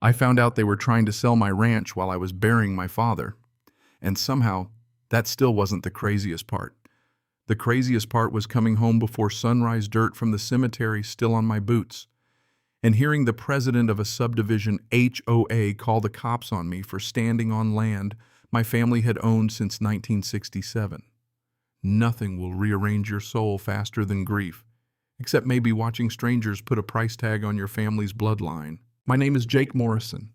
I found out they were trying to sell my ranch while I was burying my father. And somehow, that still wasn't the craziest part. The craziest part was coming home before sunrise dirt from the cemetery still on my boots, and hearing the president of a subdivision HOA call the cops on me for standing on land my family had owned since 1967. Nothing will rearrange your soul faster than grief, except maybe watching strangers put a price tag on your family's bloodline. My name is Jake Morrison,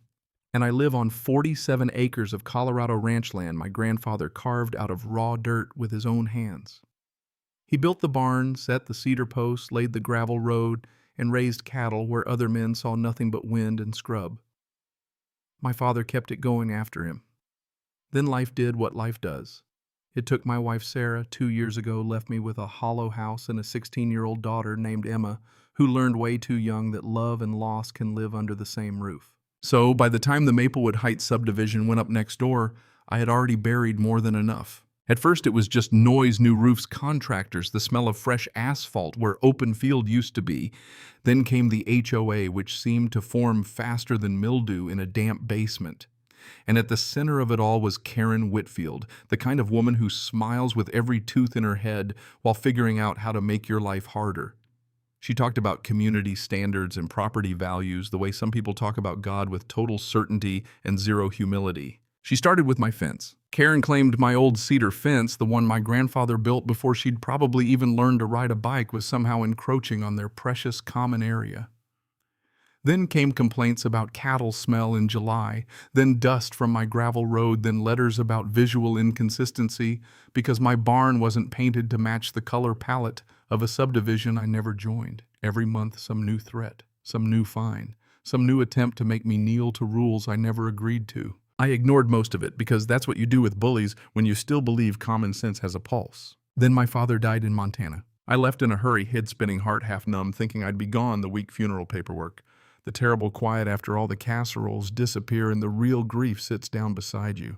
and I live on 47 acres of Colorado ranch land my grandfather carved out of raw dirt with his own hands. He built the barn, set the cedar posts, laid the gravel road, and raised cattle where other men saw nothing but wind and scrub. My father kept it going after him. Then life did what life does. It took my wife Sarah 2 years ago, left me with a hollow house and a 16-year-old daughter named Emma, who learned way too young that love and loss can live under the same roof. So by the time the Maplewood Heights subdivision went up next door, I had already buried more than enough. At first it was just noise, new roofs, contractors, the smell of fresh asphalt where open field used to be. Then came the HOA, which seemed to form faster than mildew in a damp basement. And at the center of it all was Karen Whitfield, the kind of woman who smiles with every tooth in her head while figuring out how to make your life harder. She talked about community standards and property values the way some people talk about God, with total certainty and zero humility. She started with my fence. Karen claimed my old cedar fence, the one my grandfather built before she'd probably even learned to ride a bike, was somehow encroaching on their precious common area. Then came complaints about cattle smell in July, then dust from my gravel road, then letters about visual inconsistency because my barn wasn't painted to match the color palette of a subdivision I never joined. Every month some new threat, some new fine, some new attempt to make me kneel to rules I never agreed to. I ignored most of it because that's what you do with bullies when you still believe common sense has a pulse. Then my father died in Montana. I left in a hurry, head spinning, heart half numb, thinking I'd be gone. The week funeral paperwork. The terrible quiet after all the casseroles disappear and the real grief sits down beside you.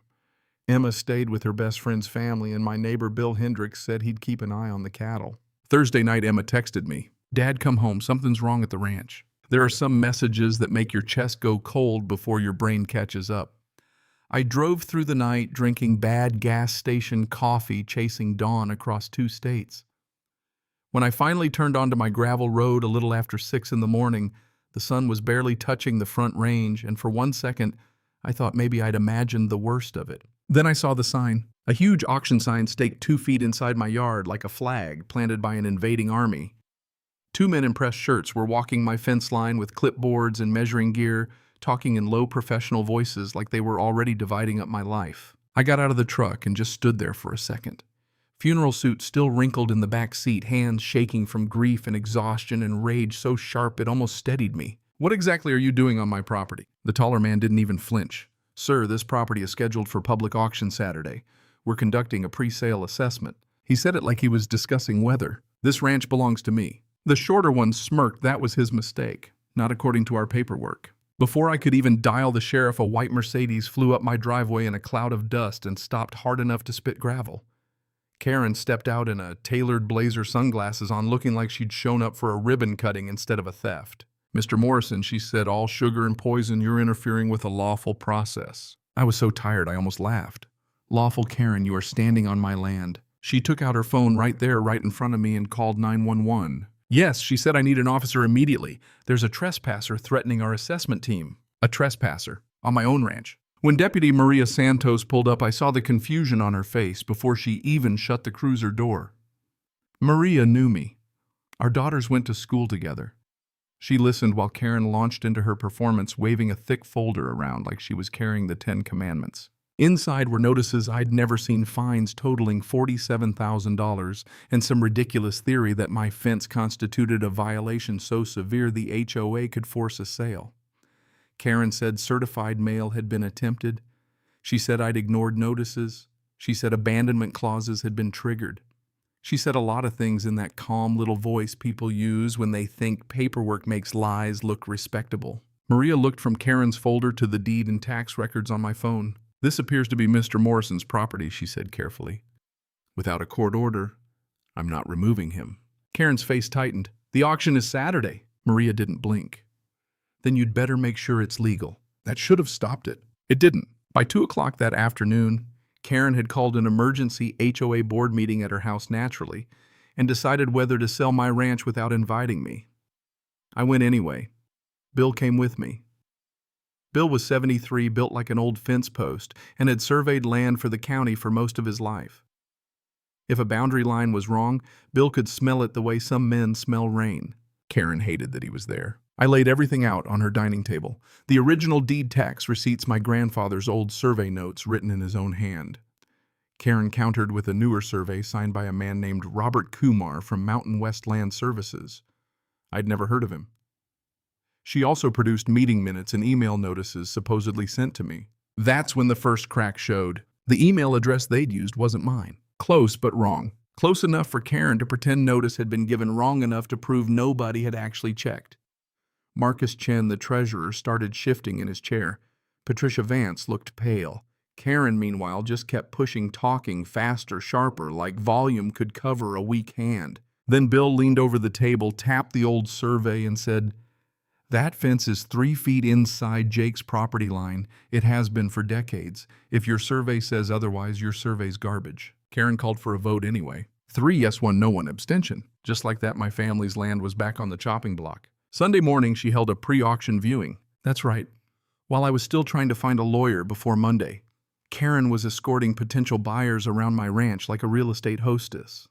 Emma stayed with her best friend's family, and my neighbor Bill Hendricks said he'd keep an eye on the cattle. Thursday night, Emma texted me, "Dad, come home. Something's wrong at the ranch." There are some messages that make your chest go cold before your brain catches up. I drove through the night drinking bad gas station coffee, chasing dawn across 2 states. When I finally turned onto my gravel road a little after 6 in the morning, the sun was barely touching the front range, and for 1 second, I thought maybe I'd imagined the worst of it. Then I saw the sign, a huge auction sign staked 2 feet inside my yard like a flag planted by an invading army. 2 men in press shirts were walking my fence line with clipboards and measuring gear, talking in low professional voices like they were already dividing up my life. I got out of the truck and just stood there for a second. Funeral suit still wrinkled in the back seat, hands shaking from grief and exhaustion and rage so sharp it almost steadied me. "What exactly are you doing on my property?" The taller man didn't even flinch. "Sir, this property is scheduled for public auction Saturday. We're conducting a pre-sale assessment." He said it like he was discussing weather. "This ranch belongs to me." The shorter one smirked. That was his mistake. Not according to our paperwork. Before I could even dial the sheriff, a white Mercedes flew up my driveway in a cloud of dust and stopped hard enough to spit gravel. Karen stepped out in a tailored blazer, sunglasses on, looking like she'd shown up for a ribbon cutting instead of a theft. "Mr. Morrison," she said, "all sugar and poison, you're interfering with a lawful process." I was so tired I almost laughed. "Lawful, Karen, you are standing on my land." She took out her phone right there, right in front of me, and called 911. "Yes," she said, "I need an officer immediately. There's a trespasser threatening our assessment team." A trespasser? On my own ranch? When Deputy Maria Santos pulled up, I saw the confusion on her face before she even shut the cruiser door. Maria knew me. Our daughters went to school together. She listened while Karen launched into her performance, waving a thick folder around like she was carrying the 10 Commandments. Inside were notices I'd never seen, fines totaling $47,000, and some ridiculous theory that my fence constituted a violation so severe the HOA could force a sale. Karen said certified mail had been attempted. She said I'd ignored notices. She said abandonment clauses had been triggered. She said a lot of things in that calm little voice people use when they think paperwork makes lies look respectable. Maria looked from Karen's folder to the deed and tax records on my phone. "This appears to be Mr. Morrison's property," she said carefully. "Without a court order, I'm not removing him." Karen's face tightened. "The auction is Saturday." Maria didn't blink. "Then you'd better make sure it's legal. That should have stopped it. It didn't. By 2 o'clock that afternoon, Karen had called an emergency HOA board meeting at her house naturally and decided whether to sell my ranch without inviting me. I went anyway. Bill came with me. Bill was 73, built like an old fence post, and had surveyed land for the county for most of his life. If a boundary line was wrong, Bill could smell it the way some men smell rain. Karen hated that he was there. I laid everything out on her dining table. The original deed tax receipts, my grandfather's old survey notes written in his own hand. Karen countered with a newer survey signed by a man named Robert Kumar from Mountain West Land Services. I'd never heard of him. She also produced meeting minutes and email notices supposedly sent to me. That's when the first crack showed. The email address they'd used wasn't mine. Close but wrong. Close enough for Karen to pretend notice had been given, wrong enough to prove nobody had actually checked. Marcus Chen, the treasurer, started shifting in his chair. Patricia Vance looked pale. Karen, meanwhile, just kept pushing, talking faster, sharper, like volume could cover a weak hand. Then Bill leaned over the table, tapped the old survey, and said, "That fence is 3 feet inside Jake's property line. It has been for decades. If your survey says otherwise, your survey's garbage." Karen called for a vote anyway. 3 yes, 1 no, 1 abstention. Just like that, my family's land was back on the chopping block. Sunday morning, she held a pre-auction viewing. That's right. While I was still trying to find a lawyer before Monday, Karen was escorting potential buyers around my ranch like a real estate hostess.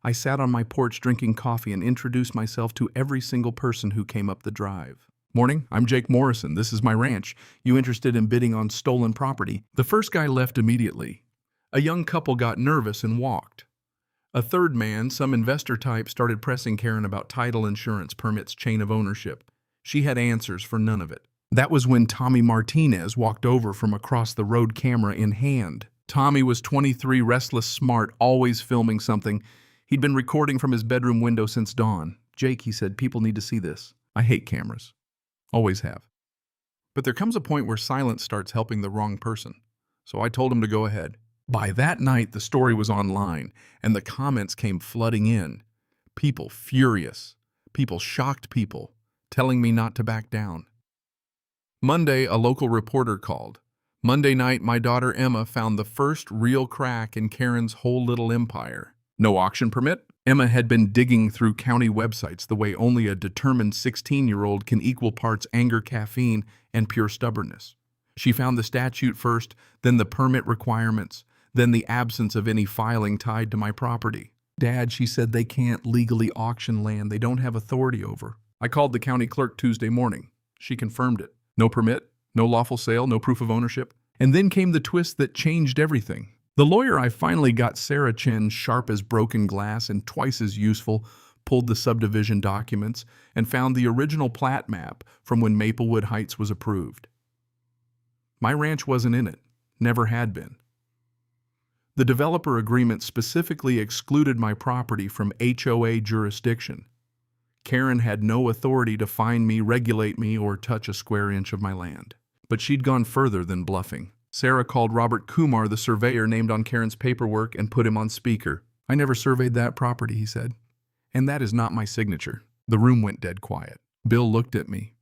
I sat on my porch drinking coffee and introduced myself to every single person who came up the drive. "Morning, I'm Jake Morrison. This is my ranch. You interested in bidding on stolen property?" The first guy left immediately. A young couple got nervous and walked. A third man, some investor type, started pressing Karen about title, insurance, permits, chain of ownership. She had answers for none of it. That was when Tommy Martinez walked over from across the road, camera in hand. Tommy was 23, restless, smart, always filming something. He'd been recording from his bedroom window since dawn. "Jake," he said, "people need to see this. I hate cameras. Always have. But there comes a point where silence starts helping the wrong person. So I told him to go ahead." By that night, the story was online, and the comments came flooding in. People furious. People shocked people, telling me not to back down. Monday, a local reporter called. Monday night, my daughter Emma found the first real crack in Karen's whole little empire. No auction permit? Emma had been digging through county websites the way only a determined 16-year-old can, equal parts anger, caffeine, and pure stubbornness. She found the statute first, then the permit requirements, then the absence of any filing tied to my property. "Dad," she said, "they can't legally auction land they don't have authority over." I called the county clerk Tuesday morning. She confirmed it. No permit, no lawful sale, no proof of ownership. And then came the twist that changed everything. The lawyer I finally got, Sarah Chen, sharp as broken glass and twice as useful, pulled the subdivision documents and found the original plat map from when Maplewood Heights was approved. My ranch wasn't in it, never had been. The developer agreement specifically excluded my property from HOA jurisdiction. Karen had no authority to fine me, regulate me, or touch a square inch of my land. But she'd gone further than bluffing. Sarah called Robert Kumar, the surveyor named on Karen's paperwork, and put him on speaker. "I never surveyed that property," he said. "And that is not my signature." The room went dead quiet. Bill looked at me.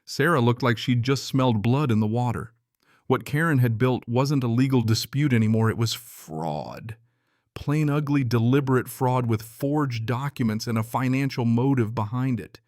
Sarah looked like she'd just smelled blood in the water. What Karen had built wasn't a legal dispute anymore, it was fraud. Plain, ugly, deliberate fraud with forged documents and a financial motive behind it.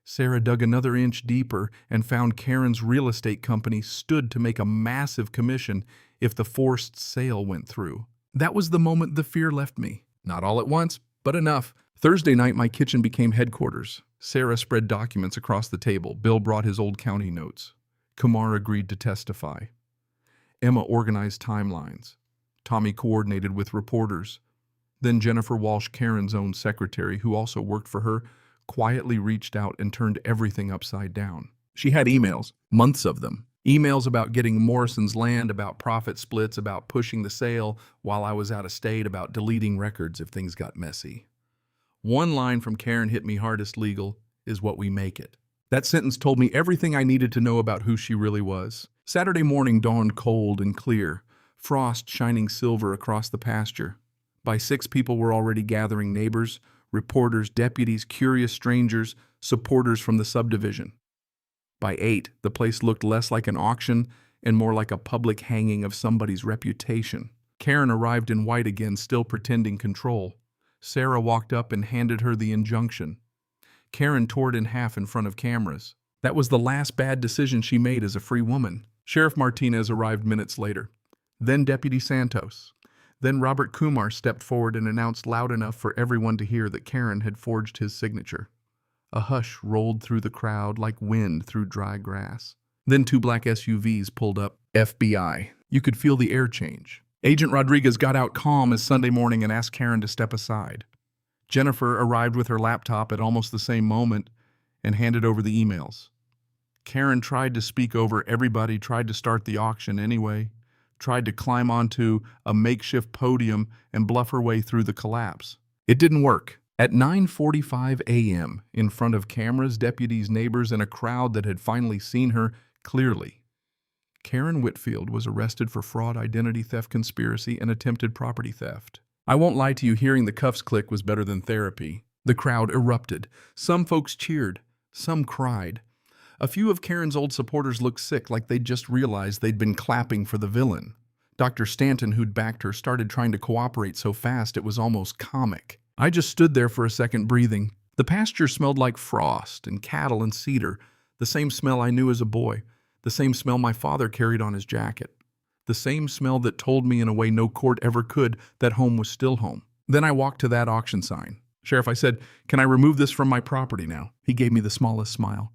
Sarah dug another inch deeper and found Karen's real estate company stood to make a massive commission if the forced sale went through. That was the moment the fear left me. Not all at once, but enough. Thursday night, my kitchen became headquarters. Sarah spread documents across the table. Bill brought his old county notes. Kumar agreed to testify. Emma organized timelines. Tommy coordinated with reporters. Then Jennifer Walsh, Karen's own secretary, who also worked for her, quietly reached out and turned everything upside down. She had emails, months of them. Emails about getting Morrison's land, about profit splits, about pushing the sale while I was out of state, about deleting records if things got messy. One line from Karen hit me hardest: "Legal is what we make it." That sentence told me everything I needed to know about who she really was. Saturday morning dawned cold and clear, frost shining silver across the pasture. By 6, people were already gathering: neighbors, reporters, deputies, curious strangers, supporters from the subdivision. By 8, the place looked less like an auction and more like a public hanging of somebody's reputation. Karen arrived in white again, still pretending control. Sarah walked up and handed her the injunction. Karen tore it in half in front of cameras. That was the last bad decision she made as a free woman. Sheriff Martinez arrived minutes later. Then Deputy Santos. Then Robert Kumar stepped forward and announced loud enough for everyone to hear that Karen had forged his signature. A hush rolled through the crowd like wind through dry grass. Then 2 black SUVs pulled up. FBI. You could feel the air change. Agent Rodriguez got out calm as Sunday morning and asked Karen to step aside. Jennifer arrived with her laptop at almost the same moment and handed over the emails. Karen tried to speak over everybody, tried to start the auction anyway, tried to climb onto a makeshift podium and bluff her way through the collapse. It didn't work. At 9:45 a.m., in front of cameras, deputies, neighbors, and a crowd that had finally seen her clearly, Karen Whitfield was arrested for fraud, identity theft, conspiracy, and attempted property theft. I won't lie to you, hearing the cuffs click was better than therapy. The crowd erupted. Some folks cheered. Some cried. A few of Karen's old supporters looked sick, like they'd just realized they'd been clapping for the villain. Dr. Stanton, who'd backed her, started trying to cooperate so fast it was almost comic. I just stood there for a second, breathing. The pasture smelled like frost and cattle and cedar, the same smell I knew as a boy, the same smell my father carried on his jacket, the same smell that told me in a way no court ever could that home was still home. Then I walked to that auction sign. Sheriff, I said, "Can I remove this from my property now?" He gave me the smallest smile.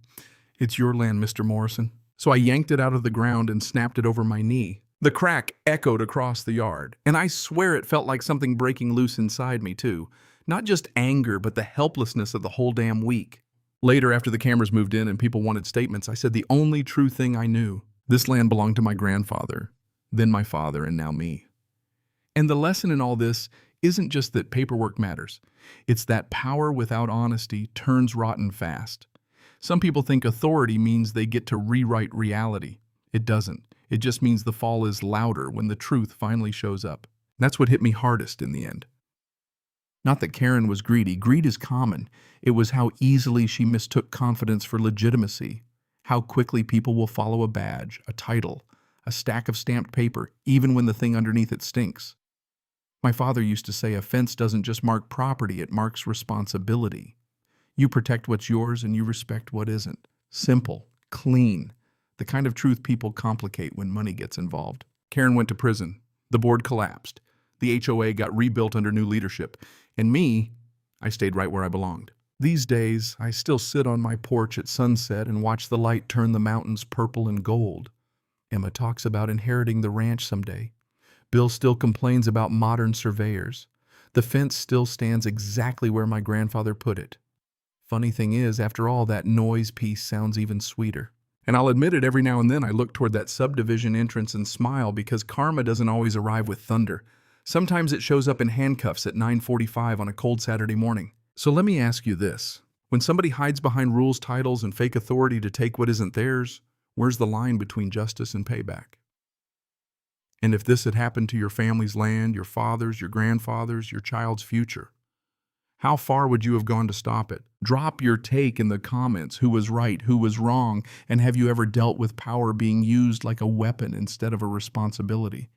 "It's your land, Mr. Morrison." So I yanked it out of the ground and snapped it over my knee. The crack echoed across the yard, and I swear it felt like something breaking loose inside me too. Not just anger, but the helplessness of the whole damn week. Later, after the cameras moved in and people wanted statements, I said the only true thing I knew. This land belonged to my grandfather, then my father, and now me. And the lesson in all this isn't just that paperwork matters. It's that power without honesty turns rotten fast. Some people think authority means they get to rewrite reality. It doesn't. It just means the fall is louder when the truth finally shows up. That's what hit me hardest in the end. Not that Karen was greedy. Greed is common. It was how easily she mistook confidence for legitimacy. How quickly people will follow a badge, a title, a stack of stamped paper, even when the thing underneath it stinks. My father used to say a fence doesn't just mark property, it marks responsibility. You protect what's yours and you respect what isn't. Simple, clean, the kind of truth people complicate when money gets involved. Karen went to prison. The board collapsed. The HOA got rebuilt under new leadership. And me, I stayed right where I belonged. These days, I still sit on my porch at sunset and watch the light turn the mountains purple and gold. Emma talks about inheriting the ranch someday. Bill still complains about modern surveyors. The fence still stands exactly where my grandfather put it. Funny thing is, after all, that noise piece sounds even sweeter. And I'll admit it, every now and then I look toward that subdivision entrance and smile because karma doesn't always arrive with thunder. Sometimes it shows up in handcuffs at 9:45 on a cold Saturday morning. So let me ask you this. When somebody hides behind rules, titles, and fake authority to take what isn't theirs, where's the line between justice and payback? And if this had happened to your family's land, your father's, your grandfather's, your child's future, how far would you have gone to stop it? Drop your take in the comments. Who was right? Who was wrong? And have you ever dealt with power being used like a weapon instead of a responsibility?